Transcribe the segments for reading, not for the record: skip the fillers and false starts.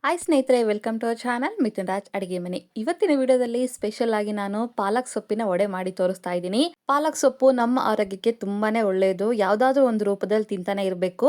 Hi ಸ್ನೇಹಿತರೆ, welcome to our channel Mithun Raj ಅಡಿಗೆ ಮನೆ. ಇವತ್ತಿನ ವಿಡಿಯೋದಲ್ಲಿ ಸ್ಪೆಷಲ್ ಆಗಿ ನಾನು ಪಾಲಕ್ ಸೊಪ್ಪಿನ ವಡೆ ಮಾಡಿ ತೋರಿಸ್ತಾ ಇದ್ದೀನಿ. ಪಾಲಕ್ ಸೊಪ್ಪು ನಮ್ಮ ಆರೋಗ್ಯಕ್ಕೆ ತುಂಬಾನೇ ಒಳ್ಳೆಯದು. ಯಾವುದಾದ್ರೂ ಒಂದು ರೂಪದಲ್ಲಿ ತಿಂತಾನೆ ಇರಬೇಕು.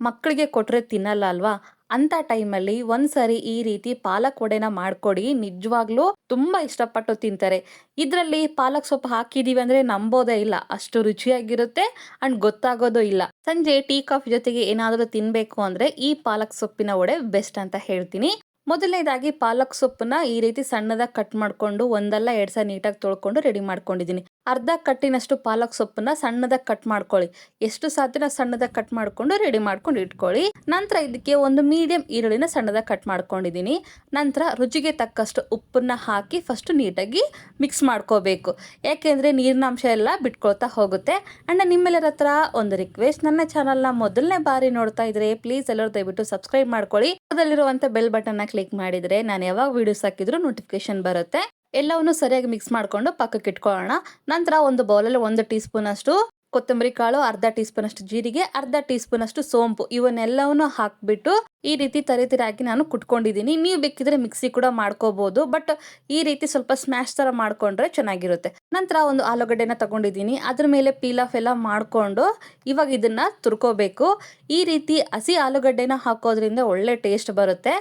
ಮಕ್ಕಳಿಗೆ ಕೊಟ್ರೆ ತಿನ್ನಲ್ಲ ಅಲ್ವಾ? ಅಂತ ಟೈಮಲ್ಲಿ ಒಂದ್ಸರಿ ಈ ರೀತಿ ಪಾಲಕ್ ವಡೆನ ಮಾಡ್ಕೊಡಿ. ನಿಜವಾಗ್ಲೂ ತುಂಬಾ ಇಷ್ಟಪಟ್ಟು ತಿಂತಾರೆ. ಇದರಲ್ಲಿ ಪಾಲಕ್ ಸೊಪ್ಪು ಹಾಕಿದೀವಿ ಅಂದ್ರೆ ನಂಬೋದೇ ಇಲ್ಲ, ಅಷ್ಟು ರುಚಿಯಾಗಿರುತ್ತೆ ಅಂಡ್ ಗೊತ್ತಾಗೋದು ಇಲ್ಲ. ಸಂಜೆ ಟೀ ಕಾಫಿ ಜೊತೆಗೆ ಏನಾದರೂ ತಿನ್ಬೇಕು ಅಂದ್ರೆ ಈ ಪಾಲಕ್ ಸೊಪ್ಪಿನ ವಡೆ ಬೆಸ್ಟ್ ಅಂತ ಹೇಳ್ತೀನಿ. ಮೊದಲನೇದಾಗಿ ಪಾಲಕ್ ಸೊಪ್ಪನ್ನ ಈ ರೀತಿ ಸಣ್ಣದಾಗಿ ಕಟ್ ಮಾಡ್ಕೊಂಡು ಒಂದಲ್ಲ ಎರಡ್ ಸಲ ನೀಟಾಗಿ ತೊಳ್ಕೊಂಡು ರೆಡಿ ಮಾಡ್ಕೊಂಡಿದ್ದೀನಿ. ಅರ್ಧ ಕಟ್ಟಿನಷ್ಟು ಪಾಲಕ್ ಸೊಪ್ಪನ್ನ ಸಣ್ಣದಾಗಿ ಕಟ್ ಮಾಡ್ಕೊಳ್ಳಿ. ಎಷ್ಟು ಸಾಧ್ಯನ ಸಣ್ಣದಾಗಿ ಕಟ್ ಮಾಡ್ಕೊಂಡು ರೆಡಿ ಮಾಡ್ಕೊಂಡು ಇಟ್ಕೊಳ್ಳಿ. ನಂತರ ಇದಕ್ಕೆ ಒಂದು ಮೀಡಿಯಂ ಈರುಳ್ಳಿನ ಸಣ್ಣದಾಗಿ ಕಟ್ ಮಾಡ್ಕೊಂಡಿದ್ದೀನಿ. ನಂತರ ರುಚಿಗೆ ತಕ್ಕಷ್ಟು ಉಪ್ಪನ್ನ ಹಾಕಿ ಫಸ್ಟ್ ನೀಟಾಗಿ ಮಿಕ್ಸ್ ಮಾಡ್ಕೋಬೇಕು. ಯಾಕೆಂದ್ರೆ ನೀರಿನಾಂಶ ಎಲ್ಲ ಬಿಟ್ಕೊಳ್ತಾ ಹೋಗುತ್ತೆ. ಅಂಡ್ ನಿಮ್ಮೆಲ್ಲರ ಹತ್ರ ಒಂದು ರಿಕ್ವೆಸ್ಟ್, ನನ್ನ ಚಾನಲ್ನ ಮೊದಲನೇ ಬಾರಿ ನೋಡ್ತಾ ಇದ್ರೆ ಪ್ಲೀಸ್ ಎಲ್ಲರೂ ದಯವಿಟ್ಟು ಸಬ್ಸ್ಕ್ರೈಬ್ ಮಾಡ್ಕೊಳ್ಳಿ. ಅದರಲ್ಲಿರುವಂತ ಬೆಲ್ ಬಟನ್ ನ ಕ್ಲಿಕ್ ಮಾಡಿದ್ರೆ ನಾನು ಯಾವಾಗ ವಿಡಿಯೋಸ್ ಹಾಕಿದ್ರು ನೋಟಿಫಿಕೇಶನ್ ಬರುತ್ತೆ. ಎಲ್ಲವನ್ನು ಸರಿಯಾಗಿ ಮಿಕ್ಸ್ ಮಾಡ್ಕೊಂಡು ಪಕ್ಕಕ್ಕೆ ಇಟ್ಕೊಳ್ಳೋಣ. ನಂತರ ಒಂದು ಬೌಲಲ್ಲಿ 1 ಟೀ ಸ್ಪೂನ್ ಅಷ್ಟು ಕೊತ್ತಂಬರಿ ಕಾಳು, ಅರ್ಧ ಟೀ ಸ್ಪೂನ್ ಅಷ್ಟು ಜೀರಿಗೆ, ಅರ್ಧ ಟೀ ಸ್ಪೂನ್ ಅಷ್ಟು ಸೋಂಪು, ಇವನ್ನೆಲ್ಲವನ್ನು ಹಾಕ್ಬಿಟ್ಟು ಈ ರೀತಿ ತರಿತರಿಯಾಗಿ ನಾನು ಕುಟ್ಕೊಂಡಿದ್ದೀನಿ. ನೀವು ಬೇಕಿದ್ರೆ ಮಿಕ್ಸಿ ಕೂಡ ಮಾಡ್ಕೋಬಹುದು, ಬಟ್ ಈ ರೀತಿ ಸ್ವಲ್ಪ ಸ್ಮ್ಯಾಶ್ ತರ ಮಾಡ್ಕೊಂಡ್ರೆ ಚೆನ್ನಾಗಿರುತ್ತೆ. ನಂತರ ಒಂದು ಆಲೂಗಡ್ಡೆನ ತಗೊಂಡಿದ್ದೀನಿ. ಅದ್ರ ಮೇಲೆ ಪೀಲ್ ಆಫ್ ಎಲ್ಲ ಮಾಡ್ಕೊಂಡು ಇವಾಗ ಇದನ್ನ ತುರ್ಕೋಬೇಕು. ಈ ರೀತಿ ಹಸಿ ಆಲೂಗಡ್ಡೆನ ಹಾಕೋದ್ರಿಂದ ಒಳ್ಳೆ ಟೇಸ್ಟ್ ಬರುತ್ತೆ.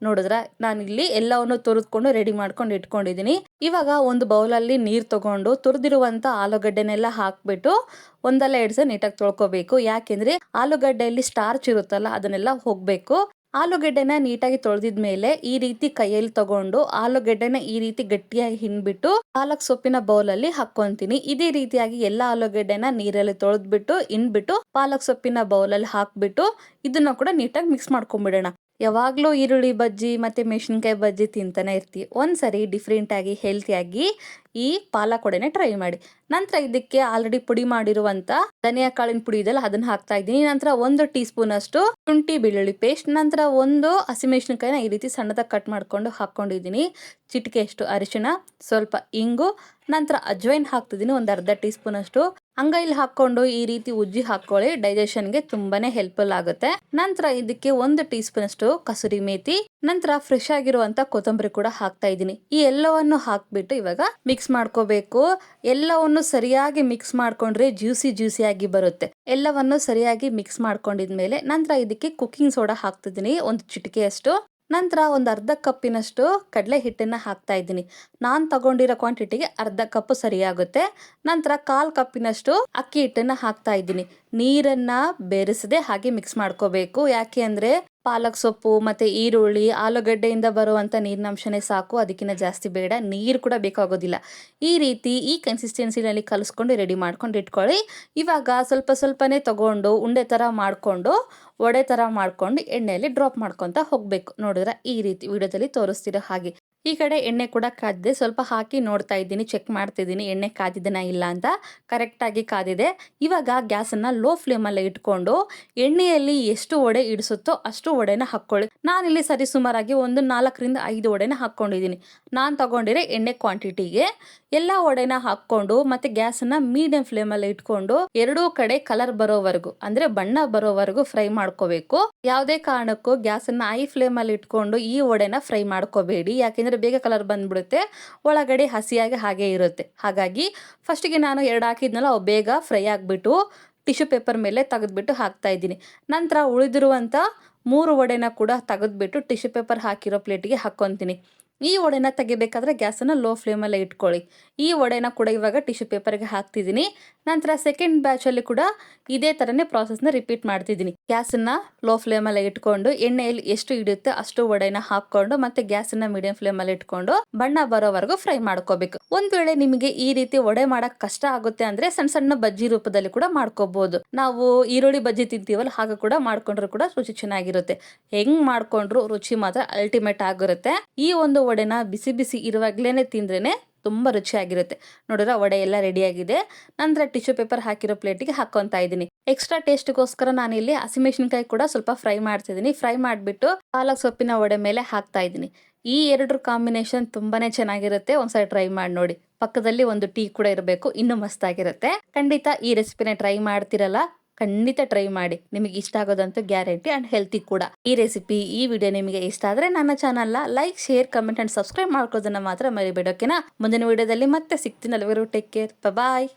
ನೋಡಿದ್ರ ನಾನು ಇಲ್ಲಿ ಎಲ್ಲವನ್ನು ತುರಿದ್ಕೊಂಡು ರೆಡಿ ಮಾಡ್ಕೊಂಡು ಇಟ್ಕೊಂಡಿದ್ದೀನಿ. ಇವಾಗ ಒಂದು ಬೌಲಲ್ಲಿ ನೀರು ತಗೊಂಡು ತುರಿದಿರುವಂತ ಆಲೂಗಡ್ಡೆನೆಲ್ಲ ಹಾಕ್ಬಿಟ್ಟು ಒಂದಲ್ಲ ಎರಡ್ ಸಲ ನೀಟಾಗಿ ತೊಳ್ಕೊಬೇಕು. ಯಾಕೆಂದ್ರೆ ಆಲೂಗಡ್ಡೆಯಲ್ಲಿ ಸ್ಟಾರ್ಚ್ ಇರುತ್ತಲ್ಲ, ಅದನ್ನೆಲ್ಲ ಹೋಗ್ಬೇಕು. ಆಲೂಗೆಡ್ಡೆನ ನೀಟಾಗಿ ತೊಳೆದಿದ್ಮೇಲೆ ಈ ರೀತಿ ಕೈಯಲ್ಲಿ ತಗೊಂಡು ಆಲೂಗೆಡ್ಡೆನ ಈ ರೀತಿ ಗಟ್ಟಿಯಾಗಿ ಹಿಂಡ್ಬಿಟ್ಟು ಪಾಲಕ್ ಸೊಪ್ಪಿನ ಬೌಲಲ್ಲಿ ಹಾಕೊಂತೀನಿ. ಇದೇ ರೀತಿಯಾಗಿ ಎಲ್ಲ ಆಲೂಗೆಡ್ಡೆನ ನೀರಲ್ಲಿ ತೊಳೆದ್ಬಿಟ್ಟು ಹಿಂಡ್ಬಿಟ್ಟು ಪಾಲಕ್ ಸೊಪ್ಪಿನ ಬೌಲಲ್ಲಿ ಹಾಕ್ಬಿಟ್ಟು ಇದನ್ನ ಕೂಡ ನೀಟಾಗಿ ಮಿಕ್ಸ್ ಮಾಡ್ಕೊಂಡ್ಬಿಡೋಣ. ಯಾವಾಗ್ಲೂ ಈರುಳ್ಳಿ ಬಜ್ಜಿ ಮತ್ತೆ ಮೆಣಸಿನ್ಕಾಯಿ ಬಜ್ಜಿ ತಿಂತಾನೆ ಇರ್ತೀವಿ. ಒಂದ್ಸರಿ ಡಿಫ್ರೆಂಟ್ ಆಗಿ ಹೆಲ್ತಿಯಾಗಿ ಈ ಪಾಲಕ್ ವಡೆನ ಟ್ರೈ ಮಾಡಿ. ನಂತರ ಇದಕ್ಕೆ ಆಲ್ರೆಡಿ ಪುಡಿ ಮಾಡಿರುವಂತ ಧನಿಯಾ ಕಾಳಿನ ಪುಡಿ ಇದೆಲ್ಲ ಅದನ್ನ ಹಾಕ್ತಾ ಇದ್ದೀನಿ. ನಂತರ 1 ಟೀ ಸ್ಪೂನ್ ಅಷ್ಟು ಶುಂಠಿ ಬೆಳ್ಳುಳ್ಳಿ ಪೇಸ್ಟ್, ನಂತರ ಒಂದು ಹಸಿಮೆಣಸಿನಕಾಯಿನ ಈ ರೀತಿ ಸಣ್ಣದಾಗಿ ಕಟ್ ಮಾಡ್ಕೊಂಡು ಹಾಕೊಂಡಿದ್ದೀನಿ. ಚಿಟಿಕೆಯಷ್ಟು ಅರಿಶಿಣ, ಸ್ವಲ್ಪ ಇಂಗು, ನಂತರ ಅಜ್ವೈನ್ ಹಾಕ್ತಿದ್ದೀನಿ ಒಂದು ಅರ್ಧ ಟೀ ಸ್ಪೂನ್ ಅಷ್ಟು. ಅಂಗೈಲಿ ಹಾಕೊಂಡು ಈ ರೀತಿ ಉಜ್ಜಿ ಹಾಕೊಳ್ಳಿ, ಡೈಜೆಷನ್ಗೆ ತುಂಬಾನೇ ಹೆಲ್ಪ್ಫುಲ್ ಆಗುತ್ತೆ. ನಂತರ ಇದಕ್ಕೆ 1 ಟೀ ಸ್ಪೂನ್ ಅಷ್ಟು ಕಸೂರಿ ಮೇಥಿ, ನಂತರ ಫ್ರೆಶ್ ಆಗಿರುವಂತ ಕೊತ್ತಂಬರಿ ಕೂಡ ಹಾಕ್ತಾ ಇದ್ದೀನಿ. ಈ ಎಲ್ಲವನ್ನು ಹಾಕ್ಬಿಟ್ಟು ಇವಾಗ ಮಿಕ್ಸ್ ಮಾಡ್ಕೋಬೇಕು. ಎಲ್ಲವನ್ನು ಸರಿಯಾಗಿ ಮಿಕ್ಸ್ ಮಾಡ್ಕೊಂಡ್ರೆ ಜ್ಯೂಸಿ ಆಗಿ ಬರುತ್ತೆ. ಎಲ್ಲವನ್ನು ಸರಿಯಾಗಿ ಮಿಕ್ಸ್ ಮಾಡ್ಕೊಂಡಿದ್ಮೇಲೆ ನಂತರ ಇದಕ್ಕೆ ಕುಕಿಂಗ್ ಸೋಡಾ ಹಾಕ್ತಿದ್ದೀನಿ, ಒಂದು ಚಿಟಿಕೆಯಷ್ಟು. ನಂತರ ಒಂದು ಅರ್ಧ ಕಪ್ಪಿನಷ್ಟು ಕಡಲೆ ಹಿಟ್ಟನ್ನ ಹಾಕ್ತಾ ಇದ್ದೀನಿ. ನಾನು ತಗೊಂಡಿರೋ ಕ್ವಾಂಟಿಟಿಗೆ ಅರ್ಧ ಕಪ್ ಸರಿಯಾಗುತ್ತೆ. ನಂತರ 1/4 ಕಪ್ಪಿನಷ್ಟು ಅಕ್ಕಿ ಹಿಟ್ಟನ್ನ ಹಾಕ್ತಾ ಇದ್ದೀನಿ. ನೀರನ್ನ ಬೆರೆಸದೆ ಹಾಗೆ ಮಿಕ್ಸ್ ಮಾಡ್ಕೋಬೇಕು. ಯಾಕೆ ಅಂದ್ರೆ ಪಾಲಕ್ ಸೊಪ್ಪು ಮತ್ತೆ ಈರುಳ್ಳಿ ಆಲೂಗಡ್ಡೆಯಿಂದ ಬರುವಂತ ನೀರಿನಂಶನೇ ಸಾಕು, ಅದಕ್ಕಿಂತ ಜಾಸ್ತಿ ಬೇಡ, ನೀರು ಕೂಡ ಬೇಕಾಗೋದಿಲ್ಲ. ಈ ರೀತಿ ಈ ಕನ್ಸಿಸ್ಟೆನ್ಸಿನಲ್ಲಿ ಕಲಿಸ್ಕೊಂಡು ರೆಡಿ ಮಾಡ್ಕೊಂಡು ಇಟ್ಕೊಳ್ಳಿ. ಇವಾಗ ಸ್ವಲ್ಪನೇ ತಗೊಂಡು ಉಂಡೆ ತರ ಮಾಡ್ಕೊಂಡು ವಡೆ ತರ ಮಾಡ್ಕೊಂಡು ಎಣ್ಣೆಯಲ್ಲಿ ಡ್ರಾಪ್ ಮಾಡ್ಕೊಂತ ಹೋಗ್ಬೇಕು. ನೋಡಿದ್ರೆ ಈ ರೀತಿ ವಿಡಿಯೋದಲ್ಲಿ ತೋರಿಸ್ತಿರೋ ಹಾಗೆ ಈ ಕಡೆ ಎಣ್ಣೆ ಕೂಡ ಕಾದಿದೆ. ಸ್ವಲ್ಪ ಹಾಕಿ ನೋಡ್ತಾ ಇದ್ದೀನಿ, ಚೆಕ್ ಮಾಡ್ತಿದ್ದೀನಿ ಎಣ್ಣೆ ಕಾದಿದೆನಾ ಇಲ್ಲ ಅಂತ. ಕರೆಕ್ಟ್ ಆಗಿ ಕಾದಿದೆ. ಇವಾಗ ಗ್ಯಾಸನ್ನ ಲೋ ಫ್ಲೇಮಲ್ಲಿ ಇಟ್ಕೊಂಡು ಎಣ್ಣೆಯಲ್ಲಿ ಎಷ್ಟು ವಡೆ ಇಡಿಸುತ್ತೋ ಅಷ್ಟು ವಡೆನ ಹಾಕ್ಕೊಳ್ಳಿ. ನಾನಿಲ್ಲಿ ಸರಿಸುಮಾರಾಗಿ ಒಂದು 4 ರಿಂದ 5 ವಡೆನ ಹಾಕ್ಕೊಂಡಿದ್ದೀನಿ. ನಾನು ತಗೊಂಡಿರೋ ಎಣ್ಣೆ ಕ್ವಾಂಟಿಟಿಗೆ ಎಲ್ಲ ವಡೆನ ಹಾಕ್ಕೊಂಡು ಮತ್ತೆ ಗ್ಯಾಸನ್ನ ಮೀಡಿಯಂ ಫ್ಲೇಮಲ್ಲಿ ಇಟ್ಕೊಂಡು ಎರಡೂ ಕಡೆ ಕಲರ್ ಬರೋವರೆಗೂ ಅಂದ್ರೆ ಬಣ್ಣ ಬರೋವರೆಗೂ ಫ್ರೈ ಮಾಡ್ಕೋಬೇಕು. ಯಾವುದೇ ಕಾರಣಕ್ಕೂ ಗ್ಯಾಸನ್ನ ಹೈ ಫ್ಲೇಮಲ್ಲಿ ಇಟ್ಕೊಂಡು ಈ ವಡೆನ ಫ್ರೈ ಮಾಡ್ಕೋಬೇಡಿ. ಯಾಕೆಂದ್ರೆ ಬೇಗ ಕಲರ್ ಬಂದ್ಬಿಡುತ್ತೆ, ಒಳಗಡೆ ಹಸಿಯಾಗಿ ಹಾಗೆ ಇರುತ್ತೆ. ಹಾಗಾಗಿ ಫಸ್ಟಿಗೆ ನಾನು 2 ಹಾಕಿದ್ನಲ್ಲ, ಅವು ಬೇಗ ಫ್ರೈ ಆಗಿಬಿಟ್ಟು ಟಿಶ್ಯೂ ಪೇಪರ್ ಮೇಲೆ ತೆಗೆದ್ಬಿಟ್ಟು ಹಾಕ್ತಾ ಇದ್ದೀನಿ. ನಂತರ ಉಳಿದಿರುವಂಥ 3 ವಡೆನ ಕೂಡ ತೆಗೆದ್ಬಿಟ್ಟು ಟಿಶ್ಯೂ ಪೇಪರ್ ಹಾಕಿರೋ ಪ್ಲೇಟಿಗೆ ಹಾಕ್ಕೊತೀನಿ. ಈ ವಡೆನ ತೆಗಿಬೇಕಾದ್ರೆ ಗ್ಯಾಸನ್ನು ಲೋ ಫ್ಲೇಮಲ್ಲೇ ಇಟ್ಕೊಳ್ಳಿ. ಈ ವಡೆನ ಕೂಡ ಇವಾಗ ಟಿಶ್ಯೂ ಪೇಪರ್ಗೆ ಹಾಕ್ತಿದ್ದೀನಿ. ನಂತರ ಸೆಕೆಂಡ್ ಬ್ಯಾಚಲ್ಲಿ ಕೂಡ ಇದೇ ಥರನೇ ಪ್ರಾಸೆಸ್ನ ರಿಪೀಟ್ ಮಾಡ್ತಿದ್ದೀನಿ. ಗ್ಯಾಸನ್ನು ಲೋ ಫ್ಲೇಮಲ್ಲೇ ಇಟ್ಕೊಂಡು ಎಣ್ಣೆಯಲ್ಲಿ ಎಷ್ಟು ಹಿಡಿಯುತ್ತೆ ಅಷ್ಟು ವಡೆನ ಹಾಕ್ಕೊಂಡು ಮತ್ತೆ ಗ್ಯಾಸನ್ನು ಮೀಡಿಯಂ ಫ್ಲೇಮಲ್ಲಿ ಇಟ್ಕೊಂಡು ಬಣ್ಣ ಬರೋವರೆಗೂ ಫ್ರೈ ಮಾಡ್ಕೋಬೇಕು. ಒಂದು ವೇಳೆ ನಿಮಗೆ ಈ ರೀತಿ ವಡೆ ಮಾಡಕ್ ಕಷ್ಟ ಆಗುತ್ತೆ ಅಂದ್ರೆ ಸಣ್ಣ ಸಣ್ಣ ಬಜ್ಜಿ ರೂಪದಲ್ಲಿ ಕೂಡ ಮಾಡ್ಕೋಬಹುದು. ನಾವು ಈರುಳ್ಳಿ ಬಜ್ಜಿ ತಿಂತೀವಲ್ಲ, ಹಾಗೆ ಕೂಡ ಮಾಡ್ಕೊಂಡ್ರು ಕೂಡ ರುಚಿ ಚೆನ್ನಾಗಿರುತ್ತೆ. ಹೆಂಗ್ ಮಾಡ್ಕೊಂಡ್ರು ರುಚಿ ಮಾತ್ರ ಅಲ್ಟಿಮೇಟ್ ಆಗಿರುತ್ತೆ. ಈ ಒಂದು ವಡೆನ ಬಿಸಿ ಇರುವಾಗ್ಲೇನೆ ತಿಂದ್ರೇನೆ ತುಂಬಾ ರುಚಿಯಾಗಿರುತ್ತೆ. ನೋಡಿದ್ರೆ ವಡೆ ಎಲ್ಲ ರೆಡಿ ಆಗಿದೆ. ನಂತರ ಟಿಶ್ಯೂ ಪೇಪರ್ ಹಾಕಿರೋ ಪ್ಲೇಟಿಗೆ ಹಾಕೊಂತಾ ಇದ್ದೀನಿ. ಎಕ್ಸ್ಟ್ರಾ ಟೇಸ್ಟ್ಗೋಸ್ಕರ ನಾನಿಲ್ಲಿ ಹಸಿಮೆಣಸಿನಕಾಯಿ ಕೂಡ ಸ್ವಲ್ಪ ಫ್ರೈ ಮಾಡ್ತಿದ್ದೀನಿ. ಫ್ರೈ ಮಾಡಿಬಿಟ್ಟು ಪಾಲಕ್ ಸೊಪ್ಪಿನ ವಡೆ ಮೇಲೆ ಹಾಕ್ತಾ ಇದ್ದೀನಿ. ಈ 2 ಕಾಂಬಿನೇಷನ್ ತುಂಬಾನೇ ಚೆನ್ನಾಗಿರುತ್ತೆ. ಒಂದ್ಸರಿ ಟ್ರೈ ಮಾಡಿ ನೋಡಿ. ಪಕ್ಕದಲ್ಲಿ ಒಂದು ಟೀ ಕೂಡ ಇರಬೇಕು, ಇನ್ನೂ ಮಸ್ತಾಗಿರುತ್ತೆ. ಖಂಡಿತ ಈ ರೆಸಿಪಿನ ಟ್ರೈ ಮಾಡ್ತಿರಲ್ಲ, ಖಂಡಿತ ಟ್ರೈ ಮಾಡಿ, ನಿಮಗೆ ಇಷ್ಟ ಆಗೋದಂತೂ ಗ್ಯಾರಂಟಿ ಅಂಡ್ ಹೆಲ್ತಿ ಕೂಡ. ಈ ರೆಸಿಪಿ ಈ ವಿಡಿಯೋ ನಿಮಗೆ ಇಷ್ಟ ಆದ್ರೆ ನನ್ನ ಚಾನಲ್ನ like, share, comment and subscribe ಮಾಡ್ಕೋದನ್ನ ಮಾತ್ರ ಮರಿಬೇಡಿ. ಓಕೆನಾ? ಮುಂದಿನ ವಿಡಿಯೋದಲ್ಲಿ ಮತ್ತೆ ಸಿಗ್ತೀನಿ. ಅಲ್ಲಿವರೆಗೂ ಟೇಕ್ ಕೇರ್, ಬಾಯ್.